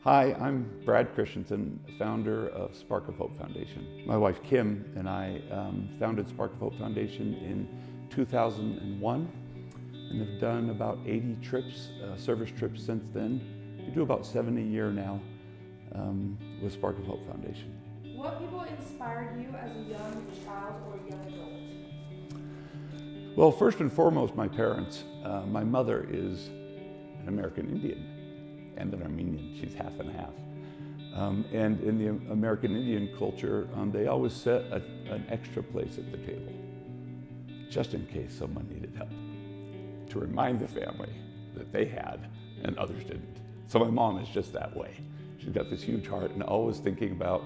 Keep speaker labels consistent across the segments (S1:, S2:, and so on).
S1: Hi, I'm Brad Christensen, founder of Spark of Hope Foundation. My wife Kim and I founded Spark of Hope Foundation in 2001 and have done about 80 trips, service trips since then. We do about 70 a year now with Spark of Hope Foundation.
S2: What people inspired you as a young child or young adult?
S1: Well, first and foremost, my parents. My mother is an American Indian and an Armenian. She's half and half. And in the American Indian culture, they always set an extra place at the table, just in case someone needed help, to remind the family that they had and others didn't. So my mom is just that way. She's got this huge heart and always thinking about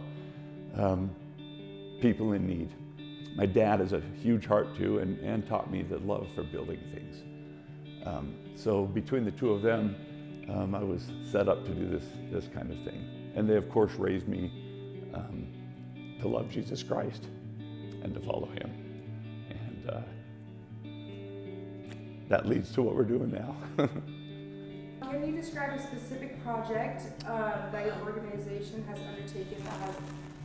S1: people in need. My dad has a huge heart too, and taught me the love for building things. So between the two of them, I was set up to do this kind of thing. And they of course raised me to love Jesus Christ and to follow him. And that leads to what we're doing now.
S2: Can you describe a specific project that your organization has undertaken that has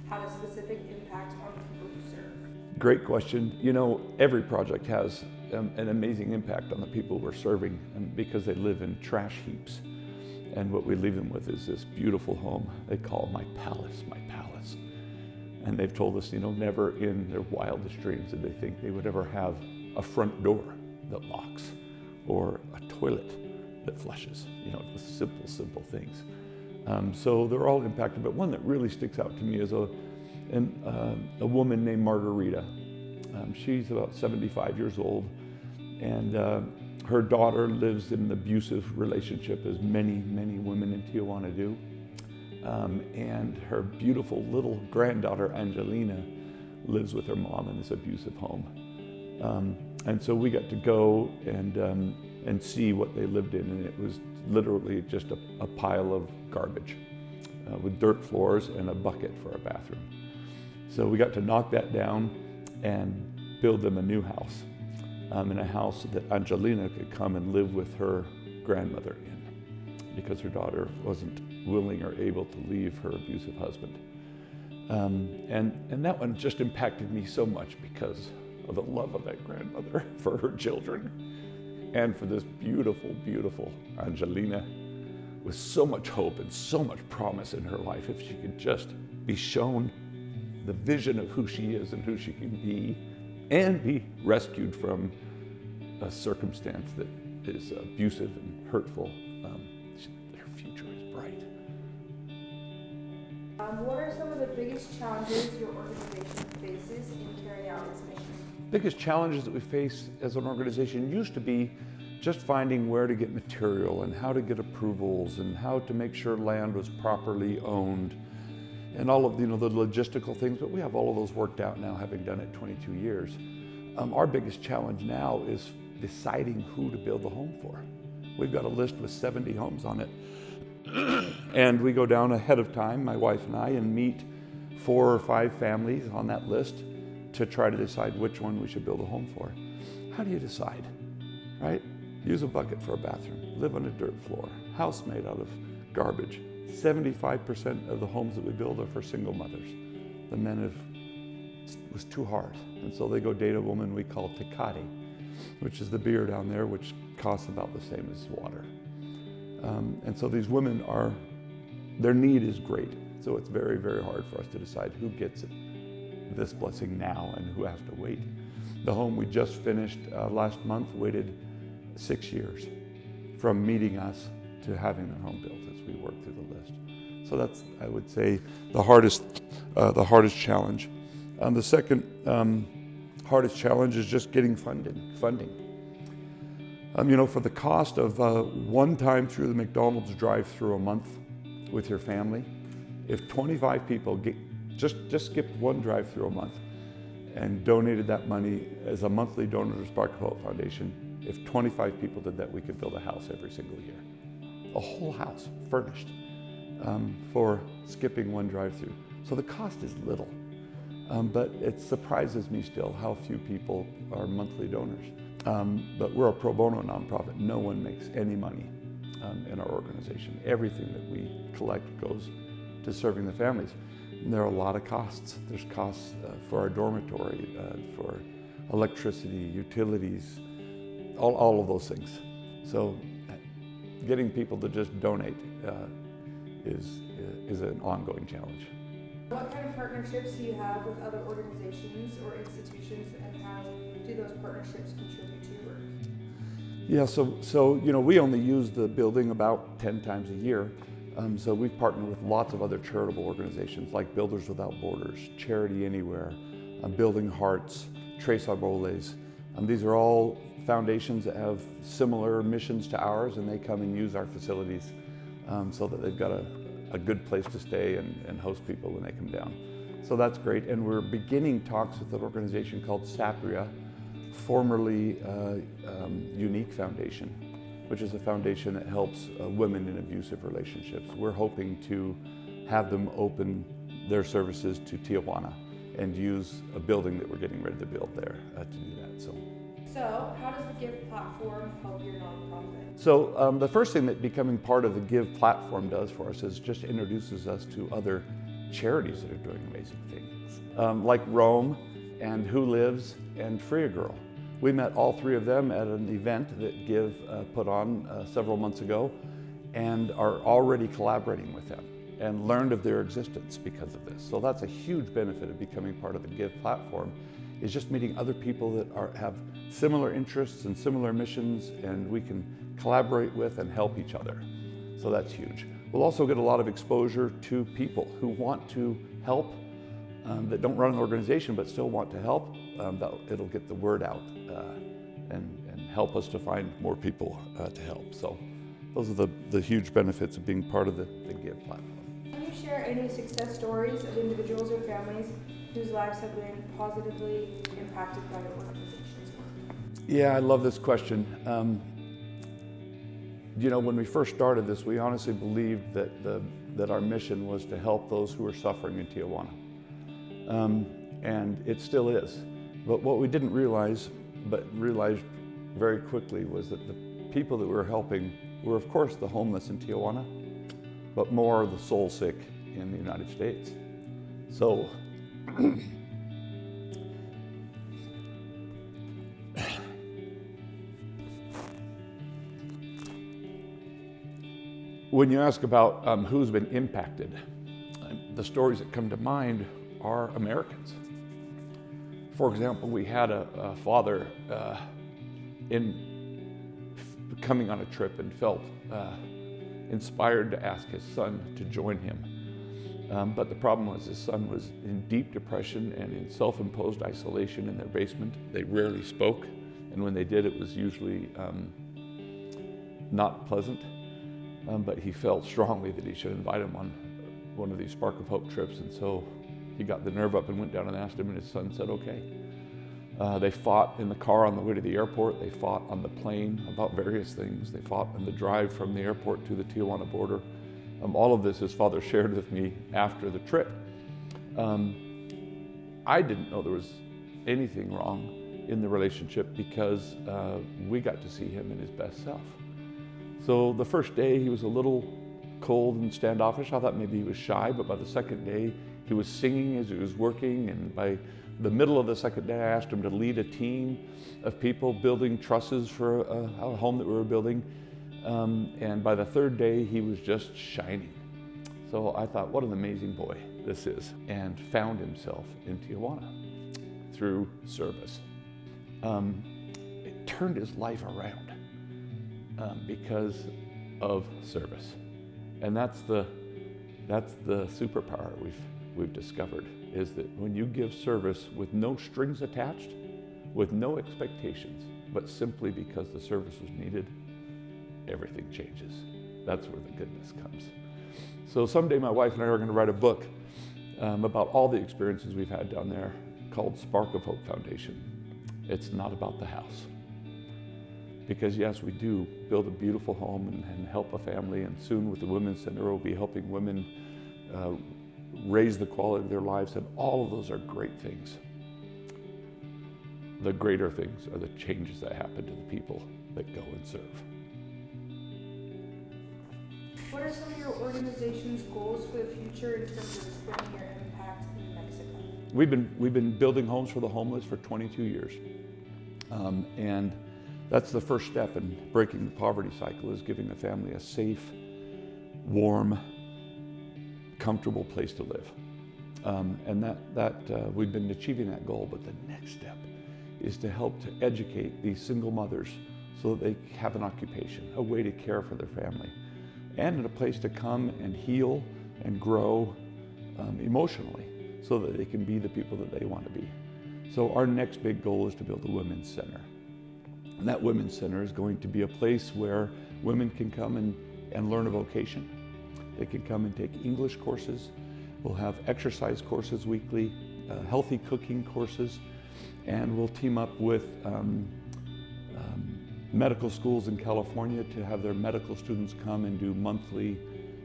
S2: had a specific impact on the people you serve?
S1: Great question. You know, every project has an amazing impact on the people we're serving, because they live in trash heaps. And what we leave them with is this beautiful home they call my palace, my palace. And they've told us, never in their wildest dreams did they think they would ever have a front door that locks or a toilet that flushes, the simple things. So they're all impacted, but one that really sticks out to me is a woman named Margarita. She's about 75 years old, and her daughter lives in an abusive relationship, as many women in Tijuana do. And her beautiful little granddaughter, Angelina, lives with her mom in this abusive home. And so we got to go and see what they lived in, and it was literally just a pile of garbage with dirt floors and a bucket for a bathroom. So we got to knock that down and build them a new house, in a house that Angelina could come and live with her grandmother in, because her daughter wasn't willing or able to leave her abusive husband. And that one just impacted me so much because of the love of that grandmother for her children and for this beautiful Angelina with so much hope and so much promise in her life. If she could just be shown the vision of who she is and who she can be, and be rescued from a circumstance that is abusive and hurtful, their future is bright.
S2: What are some of the biggest challenges your organization faces in carrying out its mission?
S1: Biggest challenges that we face as an organization used to be just finding where to get material and how to get approvals and how to make sure land was properly owned and all of the logistical things, but we have all of those worked out now, having done it 22 years. Our biggest challenge now is deciding who to build the home for. We've got a list with 70 homes on it. And we go down ahead of time, my wife and I, and meet 4 or 5 families on that list to try to decide which one we should build a home for. How do you decide, right? Use a bucket for a bathroom, live on a dirt floor, house made out of garbage. 75% of the homes that we build are for single mothers. The men it was too hard. And so they go date a woman we call Tecate, which is the beer down there, which costs about the same as water. And so these women their need is great. So it's very hard for us to decide who gets this blessing now and who has to wait. The home we just finished last month waited 6 years from meeting us to having their home built as we work through the list. So that's, I would say, the hardest challenge. The second hardest challenge is just getting funding. For the cost of one time through the McDonald's drive-through a month with your family, if 25 people just skipped one drive-through a month and donated that money as a monthly donor to Spark of Hope Foundation, if 25 people did that, we could build a house every single year. A whole house furnished for skipping one drive-through. So the cost is little, but it surprises me still how few people are monthly donors. But we're a pro bono nonprofit. No one makes any money in our organization. Everything that we collect goes to serving the families. And there are a lot of costs. There's costs for our dormitory, for electricity, utilities, all of those things. So getting people to just donate is an ongoing challenge.
S2: What kind of partnerships do you have with other organizations or institutions, and how do those partnerships contribute to your work?
S1: Yeah, so we only use the building about 10 times a year. So we've partnered with lots of other charitable organizations like Builders Without Borders, Charity Anywhere, Building Hearts, Tres Arboles. These are all foundations that have similar missions to ours, and they come and use our facilities so that they've got a good place to stay and host people when they come down. So that's great. And we're beginning talks with an organization called Sapria, formerly Unique Foundation, which is a foundation that helps women in abusive relationships. We're hoping to have them open their services to Tijuana and use a building that we're getting ready to build there to do that.
S2: So how does the Give platform help your nonprofit?
S1: So the first thing that becoming part of the Give platform does for us is just introduces us to other charities that are doing amazing things, like Rome and Who Lives and Free a Girl. We met all three of them at an event that Give put on several months ago, and are already collaborating with them and learned of their existence because of this. So that's a huge benefit of becoming part of the Give platform, is just meeting other people that have similar interests and similar missions, and we can collaborate with and help each other. So that's huge. We'll also get a lot of exposure to people who want to help, that don't run an organization but still want to help. It'll get the word out and help us to find more people to help. So those are the huge benefits of being part of the Give platform.
S2: Can you share any success stories of individuals or families whose lives have been positively impacted by your organization's work?
S1: Yeah, I love this question. When we first started this, we honestly believed that our mission was to help those who are suffering in Tijuana. And it still is. But what we didn't realize, but realized very quickly, was that the people that we were helping were, of course, the homeless in Tijuana, but more the soul sick in the United States. So, when you ask about who's been impacted, the stories that come to mind are Americans. For example, we had a father coming on a trip and felt inspired to ask his son to join him. But the problem was his son was in deep depression and in self-imposed isolation in their basement. They rarely spoke, and when they did, it was usually not pleasant. But he felt strongly that he should invite him on one of these Spark of Hope trips, and so he got the nerve up and went down and asked him, and his son said, okay. They fought in the car on the way to the airport. They fought on the plane about various things. They fought on the drive from the airport to the Tijuana border. All of this his father shared with me after the trip. I didn't know there was anything wrong in the relationship because we got to see him in his best self. So the first day he was a little cold and standoffish. I thought maybe he was shy, but by the second day he was singing as he was working, and by the middle of the second day I asked him to lead a team of people building trusses for a home that we were building. And by the third day he was just shining. So I thought, what an amazing boy this is, and found himself in Tijuana through service. It turned his life around because of service. And that's the superpower we've discovered, is that when you give service with no strings attached, with no expectations, but simply because the service was needed, everything changes. That's where the goodness comes. So someday my wife and I are going to write a book about all the experiences we've had down there, called Spark of Hope Foundation. It's not about the house. Because yes, we do build a beautiful home and help a family, and soon with the Women's Center we'll be helping women raise the quality of their lives, and all of those are great things. The greater things are the changes that happen to the people that go and serve.
S2: What are some of your organization's goals for the future in terms of expanding your impact in Mexico?
S1: We've been building homes for the homeless for 22 years. And that's the first step in breaking the poverty cycle, is giving a family a safe, warm, comfortable place to live. And we've been achieving that goal, but the next step is to help to educate these single mothers so that they have an occupation, a way to care for their family, and a place to come and heal and grow emotionally so that they can be the people that they want to be. So our next big goal is to build a women's center. And that women's center is going to be a place where women can come and learn a vocation. They can come and take English courses. We'll have exercise courses weekly, healthy cooking courses, and we'll team up with medical schools in California to have their medical students come and do monthly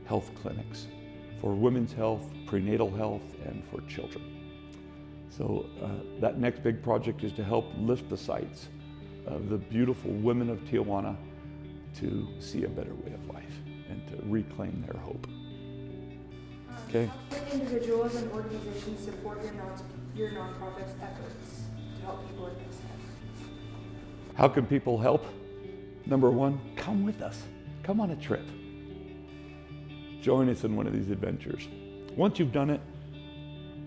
S1: health clinics for women's health, prenatal health, and for children. So that next big project is to help lift the sights of the beautiful women of Tijuana to see a better way of life and to reclaim their hope. Okay.
S2: How can individuals and organizations support your nonprofit's efforts to help people in Mexico?
S1: How can people help? Number one, come with us. Come on a trip. Join us in one of these adventures. Once you've done it,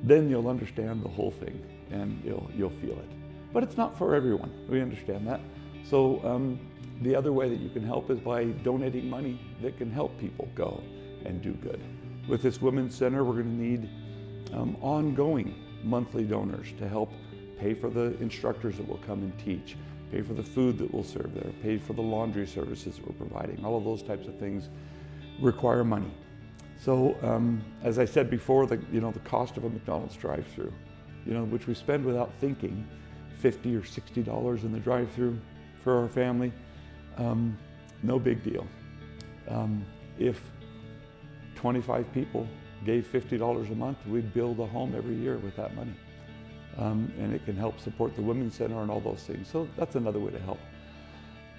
S1: then you'll understand the whole thing and you'll feel it. But it's not for everyone. We understand that. So the other way that you can help is by donating money that can help people go and do good. With this Women's Center, we're going to need ongoing monthly donors to help pay for the instructors that will come and teach, pay for the food that we'll serve there, pay for the laundry services that we're providing. All of those types of things require money. So as I said before, the cost of a McDonald's drive-through, which we spend without thinking, $50 or $60 in the drive-through for our family, no big deal. If 25 people gave $50 a month, we'd build a home every year with that money. And it can help support the Women's Center and all those things. So that's another way to help.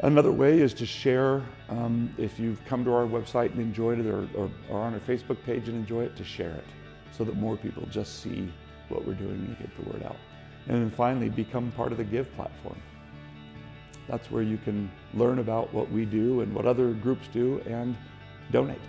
S1: Another way is to share, if you've come to our website and enjoyed it or on our Facebook page and enjoy it, to share it so that more people just see what we're doing and get the word out. And then finally, become part of the Give platform. That's where you can learn about what we do and what other groups do and donate.